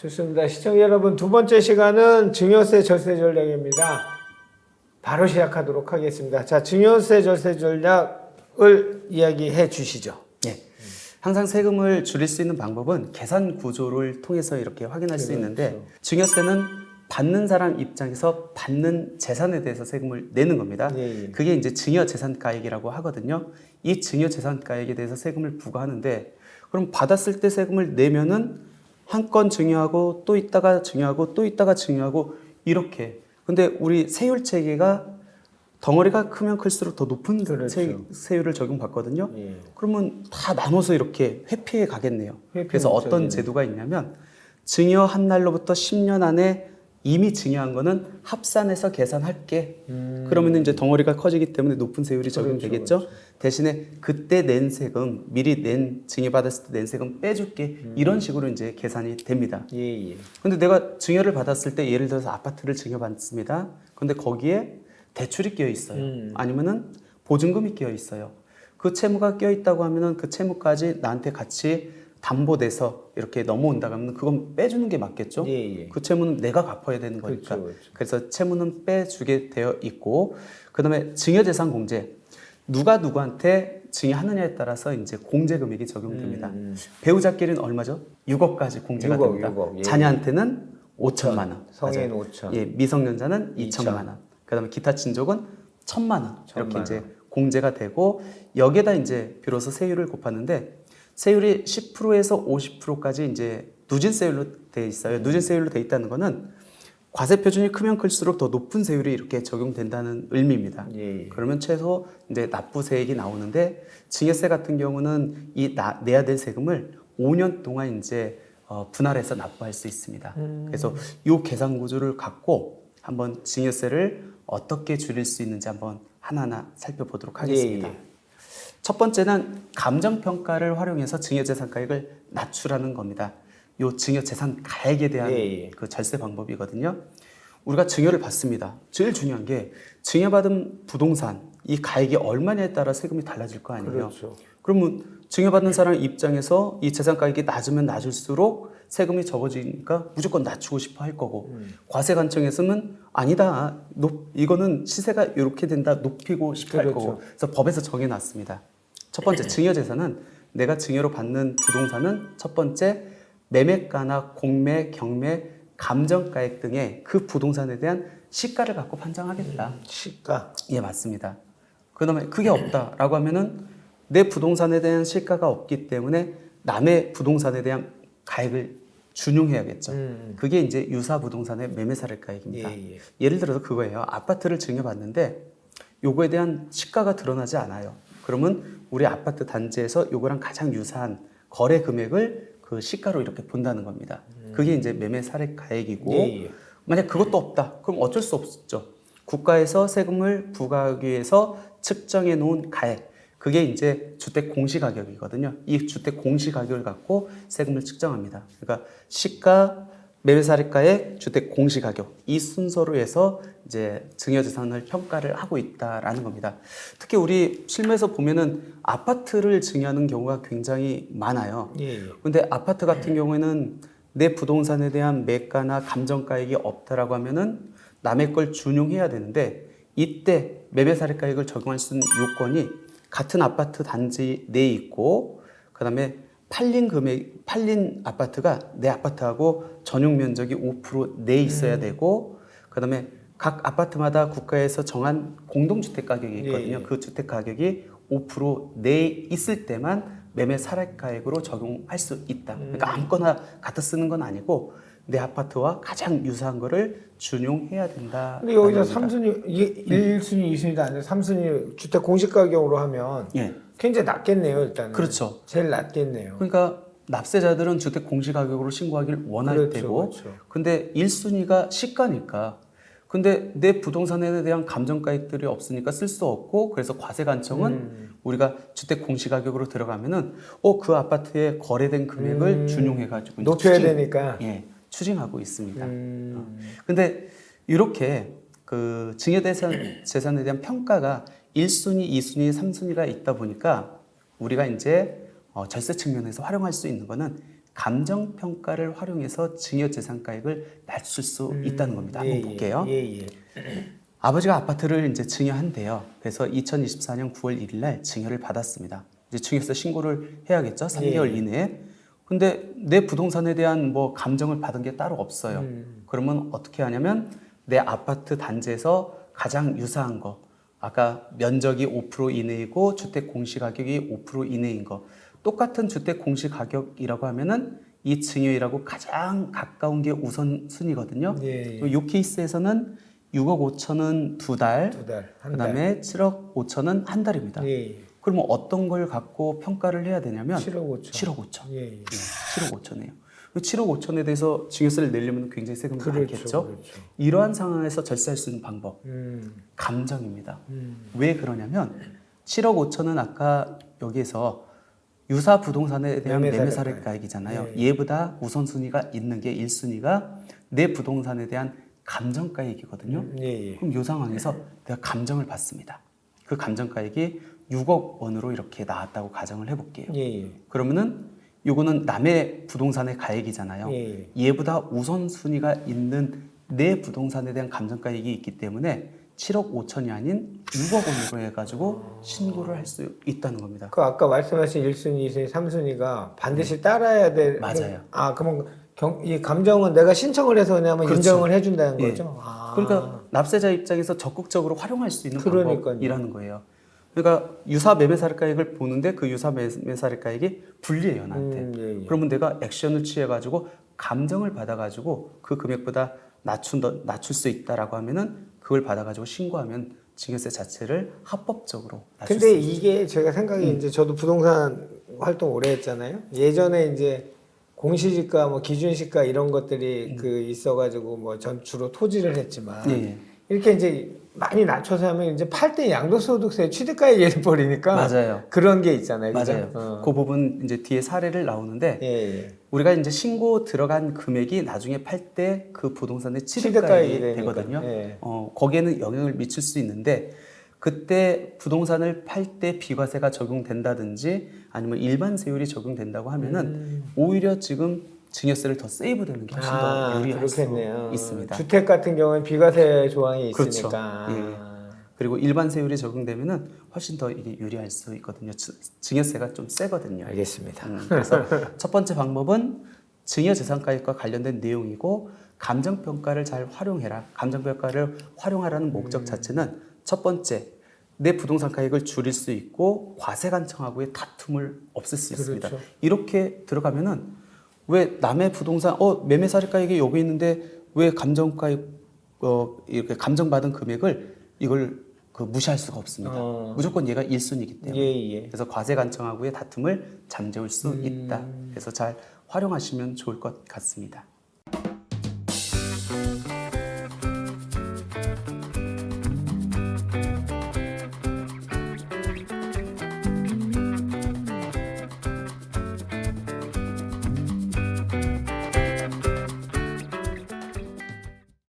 좋습니다. 시청자 여러분, 두 번째 시간은 증여세 절세 전략입니다. 바로 시작하도록 하겠습니다. 자, 증여세 절세 전략을 이야기해 주시죠. 예. 항상 세금을 줄일 수 있는 방법은 계산 구조를 통해서 이렇게 확인할 수 있는데, 증여세는 받는 사람 입장에서 받는 재산에 대해서 세금을 내는 겁니다. 예, 예. 그게 이제 증여재산가액이라고 하거든요. 이 증여재산가액에 대해서 세금을 부과하는데, 그럼 받았을 때 세금을 내면은 한 건 증여하고 또 있다가 증여하고 또 있다가 증여하고 이렇게. 근데 우리 세율 체계가 덩어리가 크면 클수록 더 높은 그렇죠. 세율을 적용받거든요. 예. 그러면 다 나눠서 이렇게 회피해 가겠네요. 회피 그래서 어떤 목적이네. 제도가 있냐면, 증여한 날로부터 10년 안에 이미 증여한 거는 합산해서 계산할게. 그러면 이제 덩어리가 커지기 때문에 높은 세율이 적용되겠죠. 그렇죠. 대신에 그때 낸 세금, 미리 증여받았을 때 낸 세금 빼줄게. 이런 식으로 이제 계산이 됩니다. 예, 예. 근데 내가 증여를 받았을 때 예를 들어서 아파트를 증여받습니다. 근데 거기에 대출이 끼어 있어요. 아니면은 보증금이 끼어 있어요. 그 채무가 끼어 있다고 하면은 그 채무까지 나한테 같이 담보돼서 이렇게 넘어온다고 하면 그건 빼주는 게 맞겠죠? 예, 예. 그 채무는 내가 갚아야 되는 거니까. 그렇죠. 그래서 채무는 빼주게 되어 있고, 그다음에 증여재산 공제. 누가 누구한테 증여하느냐에 따라서 이제 공제 금액이 적용됩니다. 배우자끼리는 얼마죠? 6억까지 공제가 6억, 됩니다. 6억. 예. 자녀한테는 5천만 원. 성인 맞아요. 5천. 예, 미성년자는 2천만 원. 그다음에 기타 친족은 1천만 원. 이렇게 이제 공제가 되고, 여기에다 이제 비로소 세율을 곱하는데, 세율이 10%에서 50%까지 이제 누진세율로 돼 있어요. 누진세율로 돼 있다는 거는 과세 표준이 크면 클수록 더 높은 세율이 이렇게 적용된다는 의미입니다. 예, 예. 그러면 최소 이제 납부세액이 나오는데, 증여세 같은 경우는 이 내야 될 세금을 5년 동안 이제 분할해서 납부할 수 있습니다. 그래서 이 계산 구조를 갖고 한번 증여세를 어떻게 줄일 수 있는지 한번 하나하나 살펴보도록 하겠습니다. 예, 예. 첫 번째는 감정평가를 활용해서 증여재산가액을 낮추라는 겁니다. 요 증여재산가액에 대한 예, 예. 그 절세 방법이거든요. 우리가 증여를 받습니다. 제일 중요한 게 증여받은 부동산 이 가액이 얼마냐에 따라 세금이 달라질 거 아니에요. 그렇죠. 그러면 증여받는 사람 입장에서 이 재산가액이 낮으면 낮을수록 세금이 적어지니까 무조건 낮추고 싶어 할 거고, 과세 관청에서는 아니다, 이거는 시세가 이렇게 된다, 높이고 싶어 할 그렇죠. 거고. 그래서 법에서 정해놨습니다. 첫 번째, 증여재산은 내가 증여로 받는 부동산은 첫 번째 매매가나 공매, 경매, 감정가액 등의 그 부동산에 대한 시가를 갖고 판정하겠다. 시가. 예, 맞습니다. 그 다음에 그게 없다라고 하면은 내 부동산에 대한 시가가 없기 때문에 남의 부동산에 대한 가액을 준용해야겠죠. 그게 이제 유사 부동산의 매매사례가액입니다. 예, 예. 예를 들어서 그거예요. 아파트를 증여받는데 요거에 대한 시가가 드러나지 않아요. 그러면 우리 아파트 단지에서 요거랑 가장 유사한 거래 금액을 그 시가로 이렇게 본다는 겁니다. 그게 이제 매매사례가액이고, 예, 예. 만약 그것도 없다. 그럼 어쩔 수 없죠. 국가에서 세금을 부과하기 위해서 측정해 놓은 가액, 그게 이제 주택 공시가격이거든요. 이 주택 공시가격을 갖고 세금을 측정합니다. 그러니까 시가, 매매사례가액, 주택 공시가격, 이 순서로 해서 이제 증여재산을 평가를 하고 있다라는 겁니다. 특히 우리 실무에서 보면은 아파트를 증여하는 경우가 굉장히 많아요. 예, 예. 근데 아파트 같은 경우에는 내 부동산에 대한 매가나 감정가액이 없다라고 하면은 남의 걸 준용해야 되는데, 이때 매매사례가액을 적용할 수 있는 요건이 같은 아파트 단지 내에 있고, 그다음에 팔린 아파트가 내 아파트하고 전용 면적이 5% 내에 있어야 되고, 그다음에 각 아파트마다 국가에서 정한 공동주택 가격이 있거든요. 예, 예. 그 주택 가격이 5% 내에 있을 때만 매매 사례가액으로 적용할 수 있다. 그러니까 아무거나 갖다 쓰는 건 아니고 내 아파트와 가장 유사한 거를 준용해야 된다. 근데 여기서 3순위, 1순위, 2순위가 아니라 3순위 주택 공시가격으로 하면 예, 굉장히 낮겠네요, 일단은. 그렇죠. 제일 낮겠네요. 그러니까 납세자들은 주택 공시가격으로 신고하길 원할 그렇죠, 테고, 그렇죠. 근데 1순위가 시가니까, 근데 내 부동산에 대한 감정가액들이 없으니까 쓸 수 없고, 그래서 과세관청은 우리가 주택 공시가격으로 들어가면은 그 아파트에 거래된 금액을 준용해가지고 이제 높여야 되니까. 예, 추징하고 있습니다. 근데 이렇게 그 증여재산에 대한 평가가 1순위, 2순위, 3순위가 있다 보니까 우리가 이제 절세 측면에서 활용할 수 있는 거는 감정 평가를 활용해서 증여재산가액을 낮출 수 있다는 겁니다. 한번 볼게요. 예. 아버지가 아파트를 이제 증여한대요. 그래서 2024년 9월 1일 날 증여를 받았습니다. 이제 증여세 신고를 해야겠죠. 3개월 이내에. 근데 내 부동산에 대한 뭐 감정을 받은 게 따로 없어요. 그러면 어떻게 하냐면 내 아파트 단지에서 가장 유사한 거, 아까 면적이 5% 이내이고 주택 공시가격이 5% 이내인 거, 똑같은 주택 공시가격이라고 하면은 이 증여율하고 가장 가까운 게 우선순위거든요. 예. 이 케이스에서는 6억 5천은 두 달, 그다음에 7억 5천은 한 달입니다. 예. 그러면 어떤 걸 갖고 평가를 해야 되냐면 7억 5천. 7억 5천. 예. 7억 5천이에요. 7억 5천에 대해서 증여세를 내려면 굉장히 세금이 많겠죠. 그렇죠. 이러한 상황에서 절세할 수 있는 방법, 감정입니다. 왜 그러냐면 7억 5천은 아까 여기에서 유사 부동산에 대한 매매사례가액이잖아요. 예. 얘보다 우선순위가 있는 게 1순위가 내 부동산에 대한 감정가액이거든요. 예. 그럼 이 상황에서 내가 감정을 받습니다. 그 감정가액이 6억 원으로 이렇게 나왔다고 가정을 해볼게요. 예. 그러면은 요거는 남의 부동산의 가액이잖아요. 예. 얘보다 우선순위가 있는 내 부동산에 대한 감정가액이 있기 때문에 7억 5천이 아닌 6억 원으로 해가지고 신고를 할 수 있다는 겁니다. 그 아까 말씀하신 1순위, 2순위, 3순위가 반드시 따라야 될. 맞아요. 그러면 이 감정은 내가 신청을 해서 그냥 그렇죠. 인정을 해준다는 예. 거죠? 그러니까 납세자 입장에서 적극적으로 활용할 수 있는 그러니까요. 방법이라는 거예요. 그러니까 유사 매매사례가액을 보는데 그 유사 매매사례가액이 불리해요, 나한테. 예. 그러면 내가 액션을 취해가지고 감정을 받아가지고 그 금액보다 낮출 수 있다라고 하면은 그걸 받아가지고 신고하면 증여세 자체를 합법적으로 낮출 수 근데 있어요. 이게 제가 생각이 이제 저도 부동산 활동 오래 했잖아요. 예전에 이제 공시지가, 뭐 기준시가 이런 것들이 그 있어가지고 뭐 전 주로 토지를 했지만 예. 이렇게 이제 많이 낮춰서 하면 이제 팔 때 양도소득세 취득가액이 돼버리니까 맞아요. 그런 게 있잖아요. 맞아요. 그죠? 그 부분 이제 뒤에 사례를 나오는데 예. 우리가 이제 신고 들어간 금액이 나중에 팔 때 그 부동산의 취득가액이 취득가액이 되거든요. 예. 거기에는 영향을 미칠 수 있는데 그때 부동산을 팔 때 비과세가 적용된다든지 아니면 일반 세율이 적용된다고 하면은 오히려 지금 증여세를 더 세이브되는 게 훨씬 더 유리할 수 있습니다. 주택 같은 경우는 비과세 조항이 그렇죠. 있으니까. 예. 그리고 일반 세율이 적용되면은 훨씬 더 이게 유리할 수 있거든요. 증여세가 좀 세거든요. 알겠습니다. 그래서 첫 번째 방법은 증여재산가액과 관련된 내용이고 감정평가를 잘 활용해라. 감정평가를 활용하라는 목적 자체는 첫 번째, 내 부동산 가액을 줄일 수 있고 과세관청하고의 다툼을 없앨 수 있습니다. 그렇죠. 이렇게 들어가면은 왜 남의 부동산 매매사례가액이 여기 있는데 왜 감정가액 이렇게 감정받은 금액을 이걸 무시할 수가 없습니다. 무조건 얘가 1순위이기 때문에. 예. 그래서 과세관청하고의 다툼을 잠재울 수 있다. 그래서 잘 활용하시면 좋을 것 같습니다.